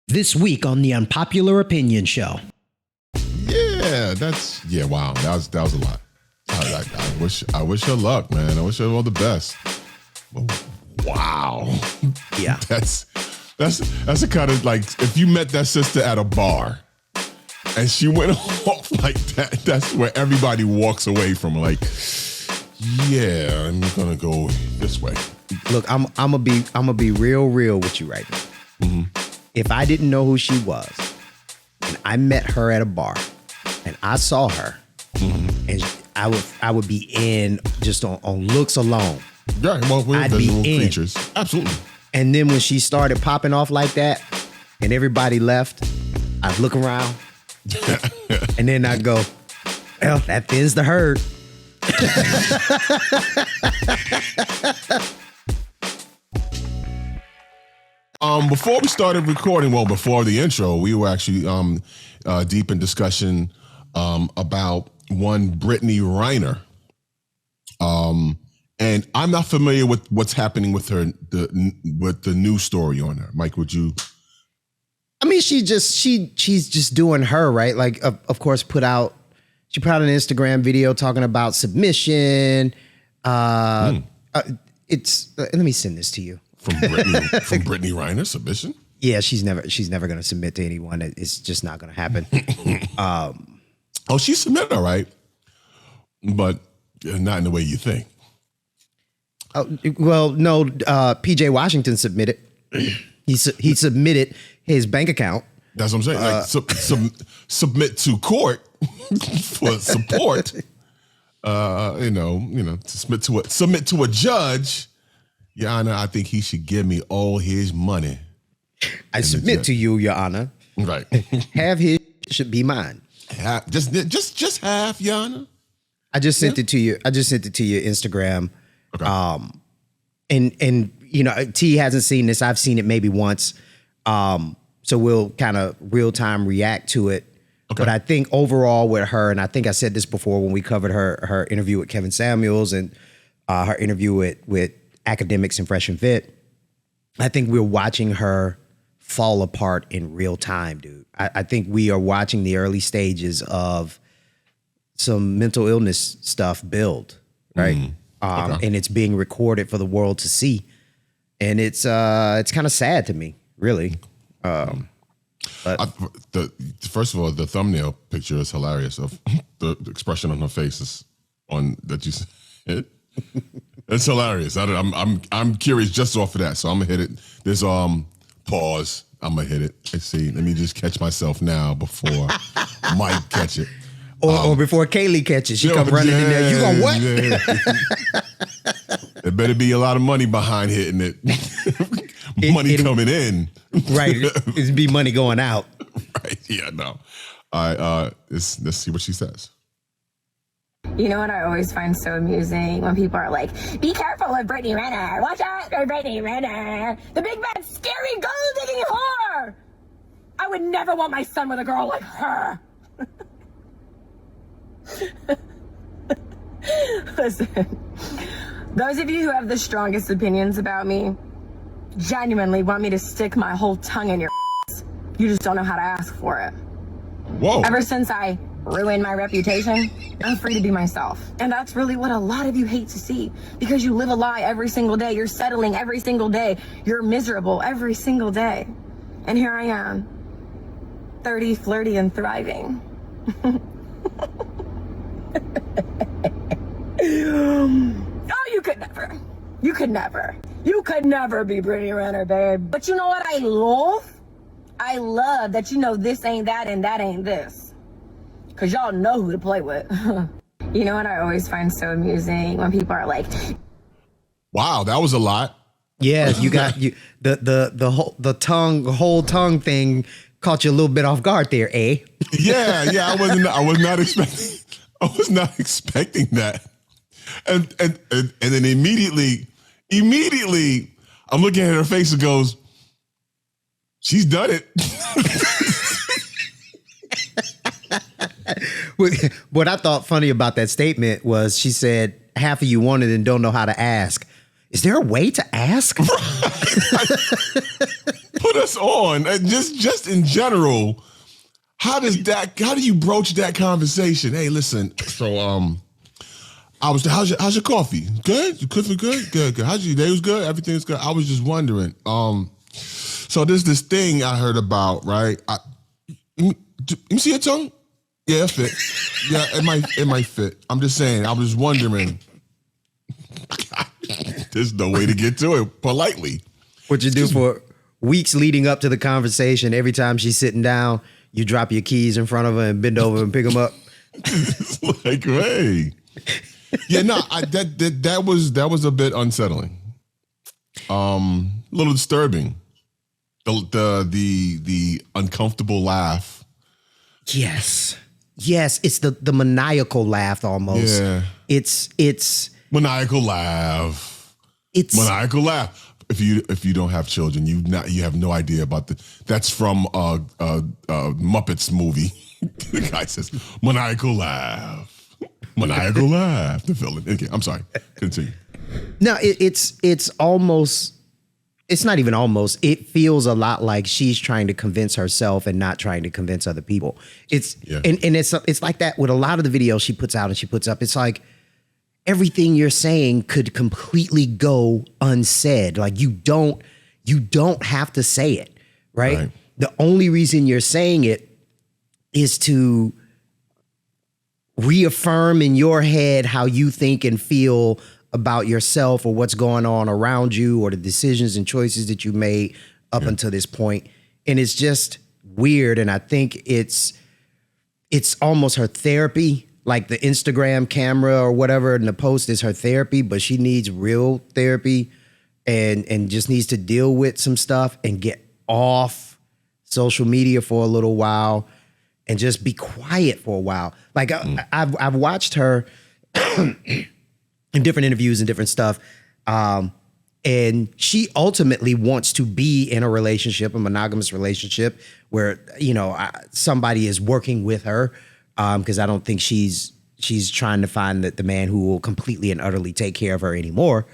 This week on the Unpopular Opinion Show. Yeah, wow. That was a lot. I wish her luck, man. I wish her all the best. Wow. Yeah. That's the kind of, like, if you met that sister at a bar and she went off like that, that's where everybody walks away from, like, yeah, I'm gonna go this way. Look, I'm gonna be real with you right now. Mm-hmm. If I didn't know who she was and I met her at a bar and I saw her, and I would be in just on looks alone. Yeah, well, we're visual creatures. Absolutely. And then when she started popping off like that and everybody left, I'd look around and then I'd go, well, that thins the herd. Before we started recording, well, before the intro, we were actually deep in discussion about one Brittany Renner. And I'm not familiar with what's happening with her, with the new story on her. Mike, would you? I mean, she's just doing her, right? Like, of course, she put out an Instagram video talking about submission. Let me send this to you. From Brittany Renner, submission? Yeah, she's never going to submit to anyone. It's just not going to happen. She submitted, all right, but not in the way you think. Well, no. PJ Washington submitted. He submitted his bank account. That's what I'm saying. Submit to court for support. To submit to a judge. Your Honor, I think he should give me all his money. I submit to you, Your Honor. Right. Half his should be mine. Just half, Your Honor. I just sent it to you. I just sent it to your Instagram. Okay. And you know, T hasn't seen this. I've seen it maybe once. So we'll kind of real time react to it. Okay. But I think overall with her, and I think I said this before when we covered her interview with Kevin Samuels and her interview with Academics and Fresh and Fit, I think we're watching her fall apart in real time, dude. I think we are watching the early stages of some mental illness stuff build, right? And it's being recorded for the world to see. And it's kind of sad to me, really. First of all, the thumbnail picture is hilarious of the expression on her face is that you said. It's hilarious. I'm curious just off of that, so I'm gonna hit it. There's pause. I'm gonna hit it. Let's see. Let me just catch myself now before Mike catch it. Or before Kaylee catches, she come running in there. You gonna what? Yeah. There better be a lot of money behind hitting it. Money coming in. Right. It'd be money going out. Right. Yeah, no. All right, let's see what she says. You know what I always find so amusing? When people are like, be careful of Brittany Renner. Watch out for Brittany Renner. The big bad scary gold-digging whore. I would never want my son with a girl like her. Listen, those of you who have the strongest opinions about me genuinely want me to stick my whole tongue in your ass. You just don't know how to ask for it. Whoa. Ever since I ruined my reputation, I'm free to be myself. And that's really what a lot of you hate to see, because you live a lie every single day. You're settling every single day. You're miserable every single day. And here I am, 30, flirty, and thriving. Oh, you could never. You could never. You could never be Brittany Renner, babe. But you know what I love? I love that you know this ain't that and that ain't this. Because y'all know who to play with. You know what I always find so amusing? When people are like, wow, that was a lot. Yeah, you got the whole tongue thing caught you a little bit off guard there, eh? Yeah, I was not expecting that. And then immediately I'm looking at her face and goes, she's done it. What I thought funny about that statement was she said, half of you want it and don't know how to ask. Is there a way to ask? Put us on, and just in general, how do you broach that conversation? Hey, listen, so how's your coffee? Good? Your coffee good? Good. How's your day? Was good? Everything's good. I was just wondering. So there's this thing I heard about, right? You see your tongue? Yeah, it fit. Yeah, it might fit. I'm just saying. I was wondering. There's no way to get to it politely. What you do for weeks leading up to the conversation? Every time she's sitting down, you drop your keys in front of her and bend over and pick them up. It's like, hey, yeah, no, that was a bit unsettling. A little disturbing. The uncomfortable laugh. Yes, it's the maniacal laugh almost. Yeah, it's maniacal laugh. It's maniacal laugh. If you don't have children, you have no idea about that's from a Muppets movie. The guy says maniacal laugh, maniacal laugh. The villain. Okay, I'm sorry. Continue. No, it's almost. It's not even almost. It feels a lot like she's trying to convince herself and not trying to convince other people. And it's like that with a lot of the videos she puts out and she puts up. It's like everything you're saying could completely go unsaid. Like you don't have to say it, right? The only reason you're saying it is to reaffirm in your head how you think and feel about yourself or what's going on around you or the decisions and choices that you made up until this point. And it's just weird. And I think it's almost her therapy, like the Instagram camera or whatever in the post is her therapy, but she needs real therapy and just needs to deal with some stuff and get off social media for a little while and just be quiet for a while. Like I've watched her in different interviews and different stuff. And she ultimately wants to be in a relationship, a monogamous relationship where, somebody is working with her. Because I don't think she's trying to find the man who will completely and utterly take care of her anymore.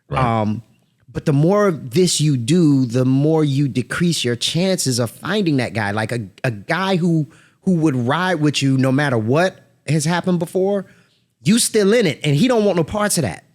Right. But the more of this you do, the more you decrease your chances of finding that guy. Like a guy who would ride with you no matter what has happened before. You still in it, and he don't want no parts of that.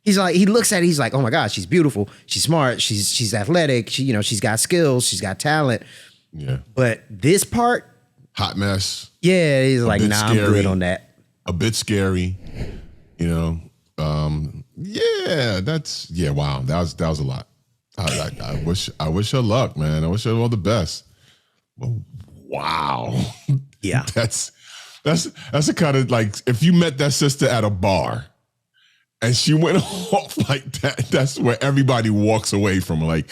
He's like, he looks at it, he's like, oh my God, she's beautiful, she's smart, she's athletic, she's got skills, she's got talent. Yeah. But this part, hot mess. Yeah, he's like, nah, scary, I'm good on that. A bit scary, wow, that was a lot. I wish her luck, man. I wish her all the best. But wow. Yeah. That's the kind of, like, if you met that sister at a bar and she went off like that, that's where everybody walks away from, like,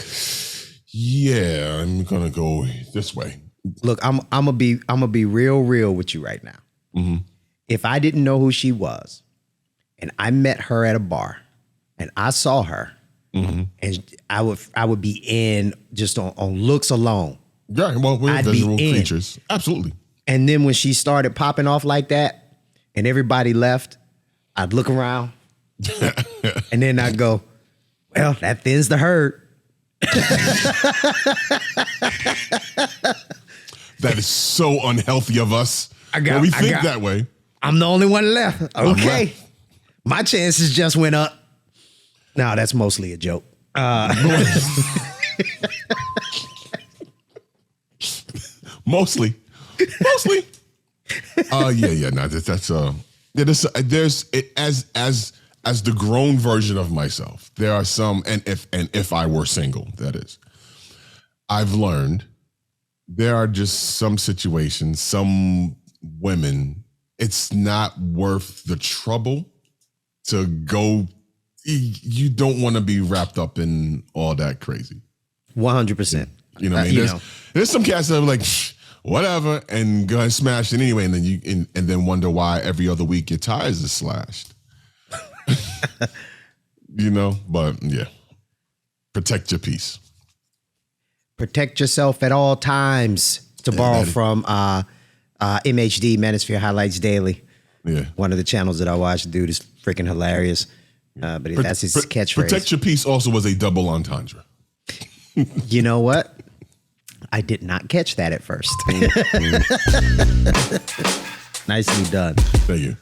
yeah, I'm gonna go this way. Look, I'm gonna be real with you right now. Mm-hmm. If I didn't know who she was and I met her at a bar and I saw her, mm-hmm. and I would be in just on looks alone. Yeah, well, we're visual creatures. Absolutely. And then when she started popping off like that and everybody left, I'd look around and then I'd go, well, that thins the herd. That is so unhealthy of us. We think that way. I'm the only one left. Okay. My chances just went up. No, that's mostly a joke. Mostly. No, there's as the grown version of myself, there are some, and if I were single, that is, I've learned there are just some situations, some women, it's not worth the trouble to go. You don't want to be wrapped up in all that crazy. 100%. You know what I mean? There's some cats that are like, whatever, and go and smash it anyway, and then and then wonder why every other week your tires are slashed. But yeah, protect your peace. Protect yourself at all times. To borrow from MHD, Manosphere Highlights Daily. Yeah, one of the channels that I watch. The dude is freaking hilarious. But that's his catchphrase. Protect your peace also was a double entendre. You know what? I did not catch that at first. Nicely done. Thank you.